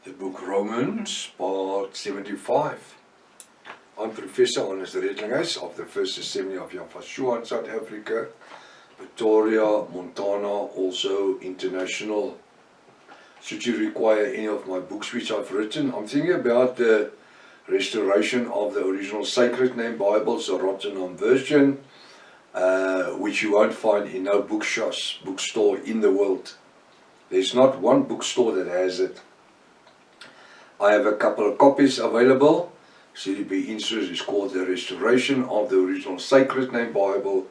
The book Romans, part 75. I'm Professor Hannes Redlinghuis of the First Assembly of Yafashua in South Africa, Pretoria, Montana, also international. Should you require any of my books which I've written, I'm thinking about the restoration of the original Sacred Name Bibles, the Rotterdam version, which you won't find in no bookstore in the world. There's not one bookstore that has it. I have a couple of copies available. Should you be interested, it's called The Restoration of the Original Sacred Name Bible,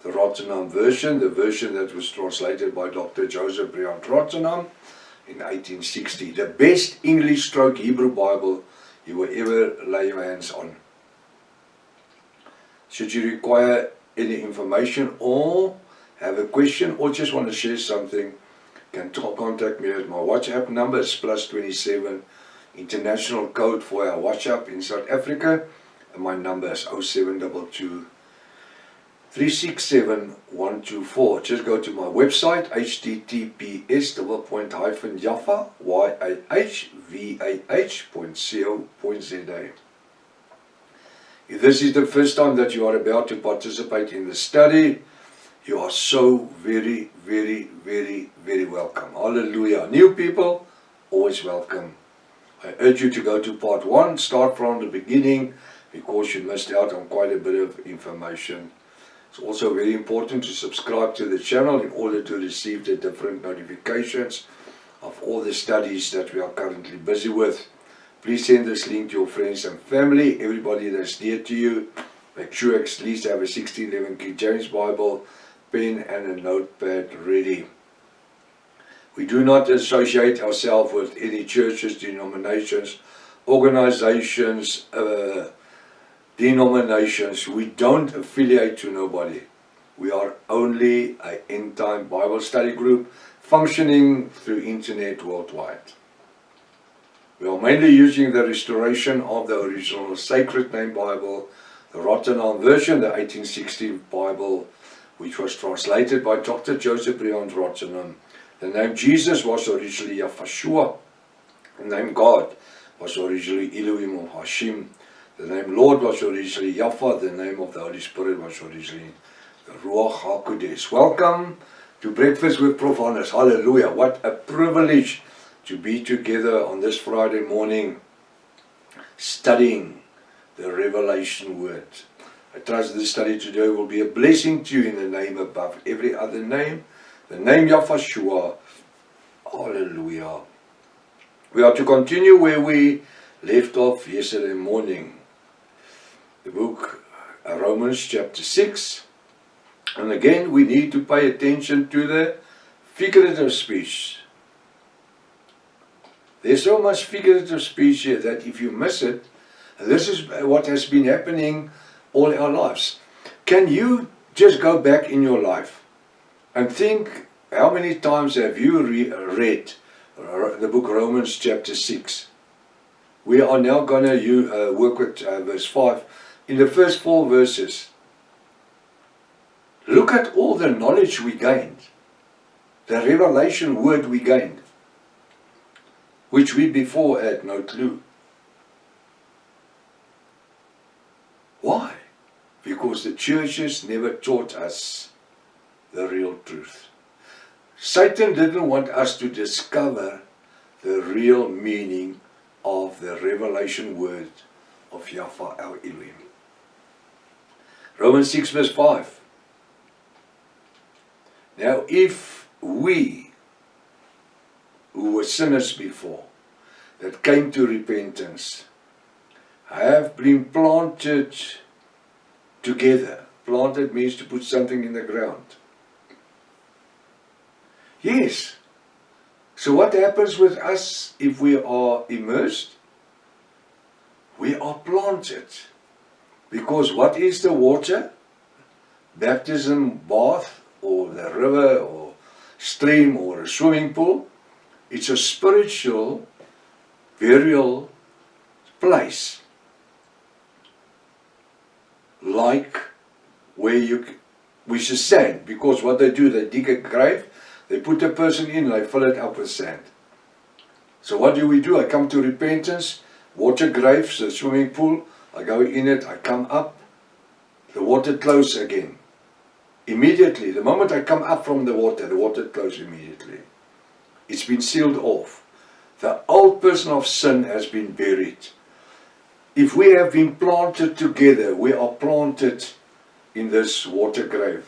the Rotterdam version, the version that was translated by Dr. Joseph Briand Rotterdam in 1860. The best English stroke Hebrew Bible you will ever lay your hands on. Should you require any information or have a question or just want to share something, you can contact me at my WhatsApp number. It's +27 international code for our WhatsApp in South Africa, and my number is 0722 367 124. Just go to my website, https://yahvah.co.za. If this is the first time that you are about to participate in the study, you are so very, very, very, very welcome. Hallelujah. New people, always welcome. I urge you to go to part 1, start from the beginning, because you missed out on quite a bit of information. It's also very important to subscribe to the channel in order to receive the different notifications of all the studies that we are currently busy with. Please send this link to your friends and family, everybody that's dear to you. Make sure at least have a 1611 King James Bible, pen and a notepad ready. We do not associate ourselves with any churches, denominations, organizations, denominations. We don't affiliate to nobody. We are only an end-time Bible study group functioning through internet worldwide. We are mainly using the restoration of the original Sacred Name Bible, the Rotterdam version, the 1860 Bible, which was translated by Dr. Joseph Briand Rotterdam. The name Jesus was originally Yafashua. The name God was originally Elohim or Hashim. The name Lord was originally Yafa. The name of the Holy Spirit was originally the Ruach HaKodesh. Welcome to Breakfast with Prof. Hannes. Hallelujah. What a privilege to be together on this Friday morning studying the Revelation Word. I trust this study today will be a blessing to you in the name above every other name. The name Yafashua. Hallelujah. We are to continue where we left off yesterday morning. The book Romans chapter 6. And again we need to pay attention to the figurative speech. There's so much figurative speech here that if you miss it, this is what has been happening all our lives. Can you just go back in your life and think, how many times have you read the book Romans chapter 6? We are now going to work with verse 5. In the first 4 verses, look at all the knowledge we gained, the revelation word we gained, which we before had no clue. Why? Because the churches never taught us the real truth. Satan didn't want us to discover the real meaning of the revelation word of Yahweh our Elohim. Romans 6 verse 5. Now if we, who were sinners before, that came to repentance, have been planted together. Planted means to put something in the ground. Yes. So what happens with us if we are immersed? We are planted. Because what is the water? Baptism, bath, or the river, or stream, or a swimming pool. It's a spiritual burial place. Like which is sand. Because what they do, they dig a grave, they put a person in, they fill it up with sand. So what do? I come to repentance, water grave, the swimming pool, I go in it, I come up, the water closes again. Immediately, the moment I come up from the water closes immediately. It's been sealed off. The old person of sin has been buried. If we have been planted together, we are planted in this water grave.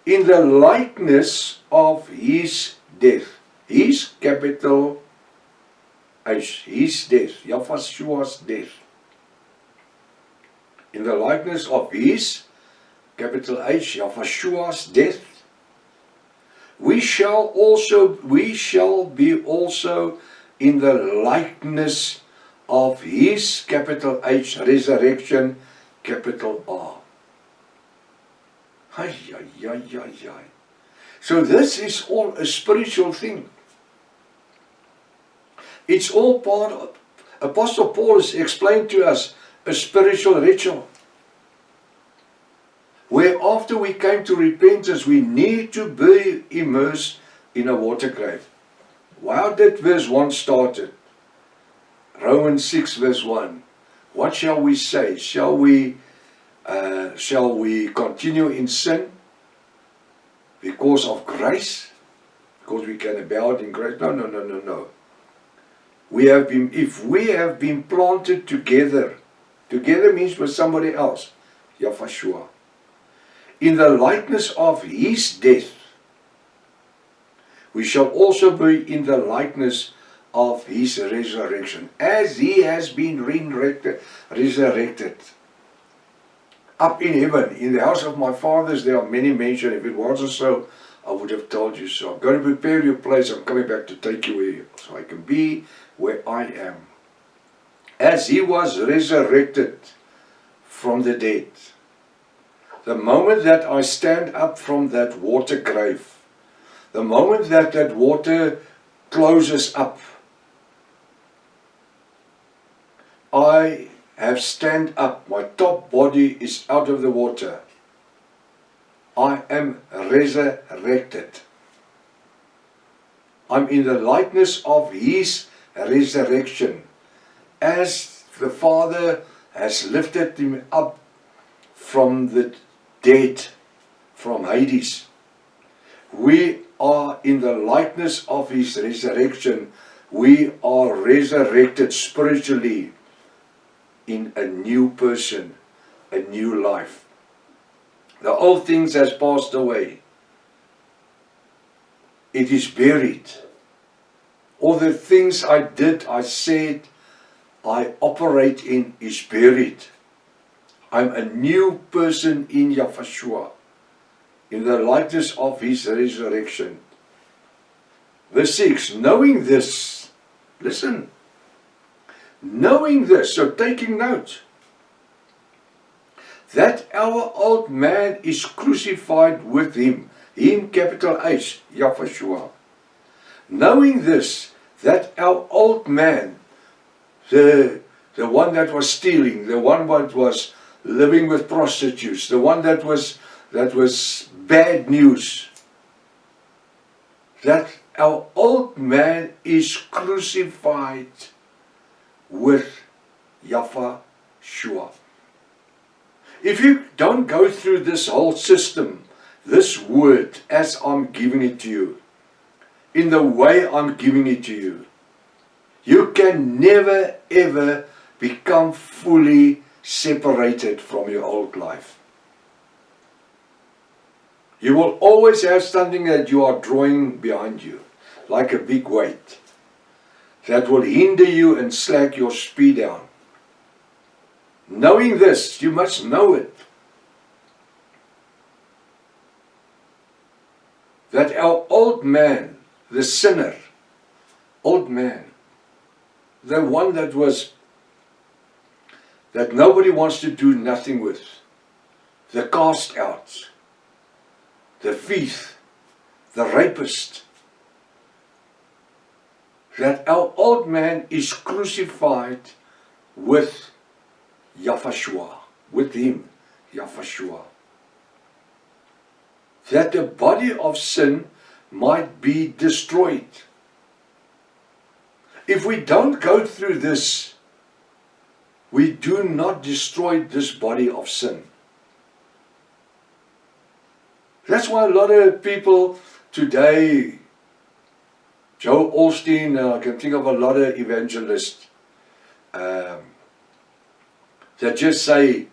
In the likeness of his death. His, capital H, his death, Yahweh's death. In the likeness of his, capital H, Yahweh's death, we shall be also in the likeness of his, capital H, resurrection, capital R. Ay, ay, ay, ay, ay. So this is all a spiritual thing. It's all part of, Apostle Paul has explained to us, a spiritual ritual. Where after we came to repentance, we need to be immersed in a water grave. How did verse 1 started? Romans 6 verse 1. What shall we say? Shall we continue in sin because of grace? Because we can abound in grace? No, no, no, no, no. If we have been planted together means with somebody else, Yahweh, in the likeness of his death, we shall also be in the likeness of his resurrection, as he has been resurrected. Up in heaven, in the house of my fathers, there are many mansions. If it wasn't so, I would have told you so. I'm going to prepare your place. I'm coming back to take you away, so I can be where I am. As he was resurrected from the dead, the moment that I stand up from that water grave, the moment that that water closes up, I have stand up. My top body is out of the water. I am resurrected. I'm in the likeness of his resurrection. As the Father has lifted him up from the dead, from Hades, we are in the likeness of his resurrection. We are resurrected spiritually in a new person, a new life. The old things has passed away. It is buried. All the things I did, I said, I operate in is buried. I'm a new person in Yahweh, in the likeness of his resurrection. Verse 6, knowing this, listen, knowing this, so taking note, that our old man is crucified with him, capital H, Yahweh. Knowing this, that our old man, the one that was stealing, the one that was living with prostitutes, the one that was bad news, that our old man is crucified with Yahweh. If you don't go through this whole system, this word, as I'm giving it to you, in the way I'm giving it to you, you can never ever become fully separated from your old life. You will always have something that you are drawing behind you, like a big weight, that will hinder you and slack your speed down. Knowing this, you must know it, that our old man, the sinner, old man, the one that nobody wants to do nothing with, the cast out, the thief, the rapist, that our old man is crucified with Yahweh, with him, Yahweh. That the body of sin might be destroyed. if we don't go through this, we do not destroy this body of sin. That's why a lot of people today, Joel Osteen, I can think of a lot of evangelists that just say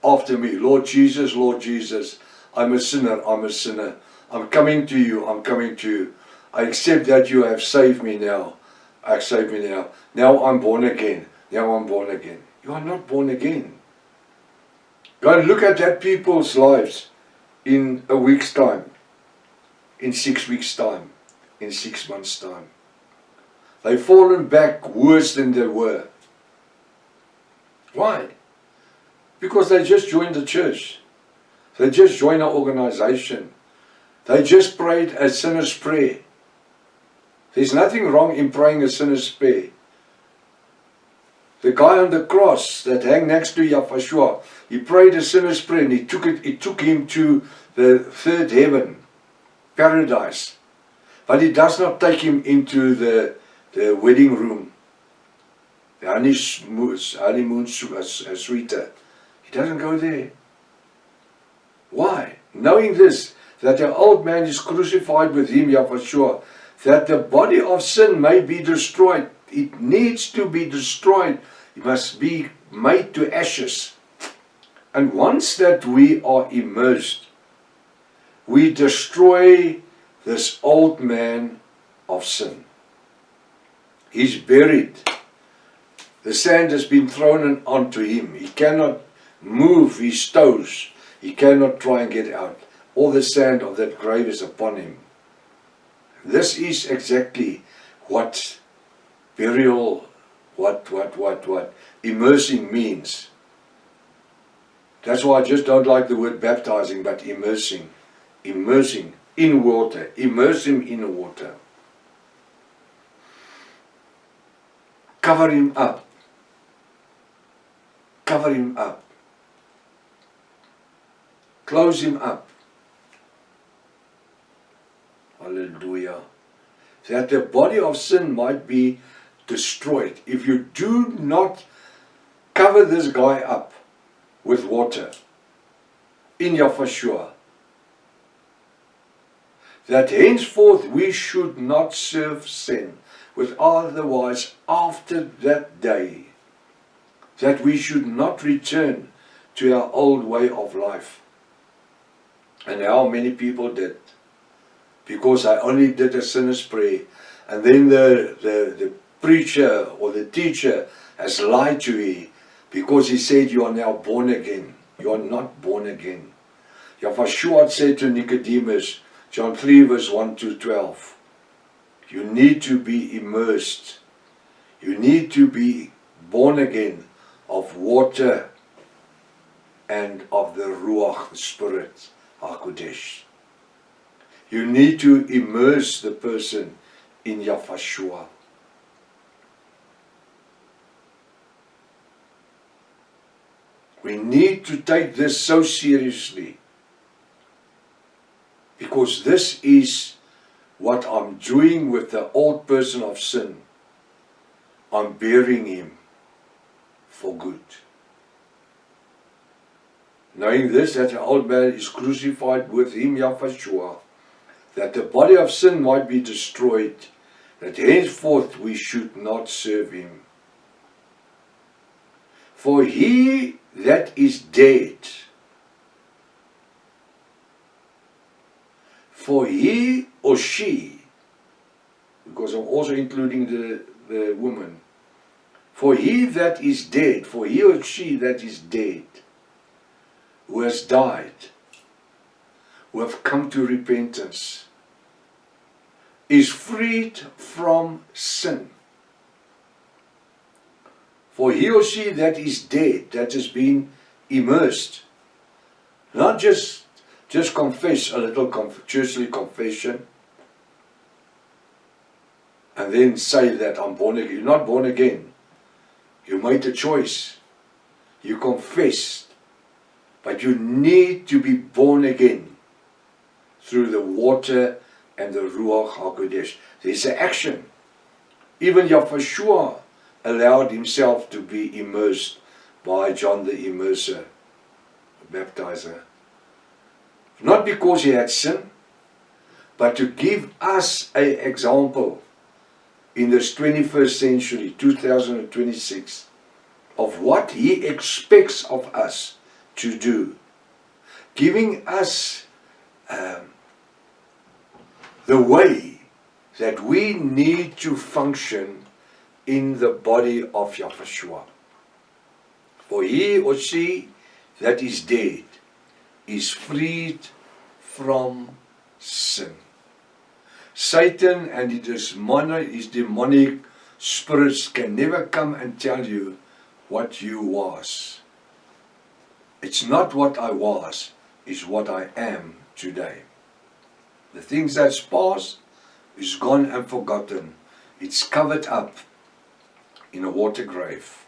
after me, Lord Jesus, I'm a sinner, I'm coming to you, I accept that you have saved me now, now I'm born again, You are not born again. Go and look at that people's lives in a week's time, in 6 weeks' time, in 6 months' time. They've fallen back worse than they were. Why? Because they just joined the church. They just joined our organization. They just prayed a sinner's prayer. There's nothing wrong in praying a sinner's prayer. The guy on the cross that hung next to Yahshua, he prayed a sinner's prayer and it took him to the third heaven, paradise. But it does not take him into the wedding room, the honeymoon suite. He doesn't go there. Why? Knowing this, that the old man is crucified with him, Yahshua, that the body of sin may be destroyed. It needs to be destroyed. It must be made to ashes. And once that we are immersed, we destroy this old man of sin. He's buried. The sand has been thrown onto him. He cannot move his toes. He cannot try and get out. All the sand of that grave is upon him. This is exactly what burial, what immersing means. That's why I just don't like the word baptizing, but immersing in water, immerse him in water. Cover him up. Cover him up. Close him up. Hallelujah. That the body of sin might be destroyed. If you do not cover this guy up with water in Yahshua, that henceforth we should not serve sin, with otherwise after that day, that we should not return to our old way of life. And how many people did? Because I only did a sinner's prayer, and then the preacher or the teacher has lied to me because he said you are now born again. You are not born again. Yahshua said to Nicodemus, John 3 verse 1 to 12, you need to be immersed. You need to be born again of water and of the Ruach, the Spirit, HaKodesh. You need to immerse the person in Yahshua. We need to take this so seriously, because this is what I'm doing with the old person of sin. I'm burying him for good. Knowing this, that the old man is crucified with him, Yahshua, that the body of sin might be destroyed, that henceforth we should not serve him. For he that is dead, for he or she, because I'm also including the woman, for he that is dead, for he or she that is dead, who has died, who have come to repentance, is freed from sin. For he or she that is dead, that has been immersed, not just confess a little churchly confession, and then say that I'm born again. You're not born again. You made a choice. You confessed. But you need to be born again through the water and the Ruach HaKodesh. There's an action. Even Yahushua allowed himself to be immersed by John the Immerser, baptizer. Not because he had sinned, but to give us an example in this 21st century, 2026, of what he expects of us to do. Giving us the way that we need to function in the body of Yahushua. For he or she that is dead is freed from sin. Satan and his demonic spirits can never come and tell you what you was. It's not what I was, it's what I am today. The things that's past is gone and forgotten. It's covered up in a water grave.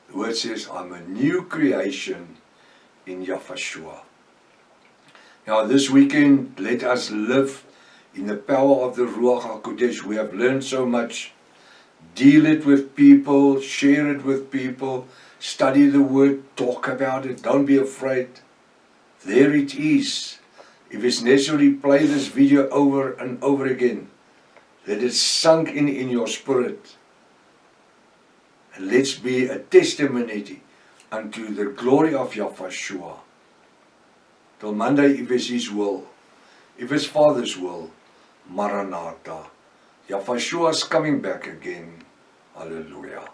The word says, I'm a new creation in Yahushua. Now this weekend, let us live in the power of the Ruach HaKodesh. We have learned so much. Deal it with people, share it with people, study the word, talk about it, don't be afraid. There it is. If it's necessary, play this video over and over again. Let it sink in your spirit. And let's be a testimony unto the glory of Yahushua. Till Monday, if it's His will, if it's Father's will, Maranatha. Yahushua is coming back again. Hallelujah.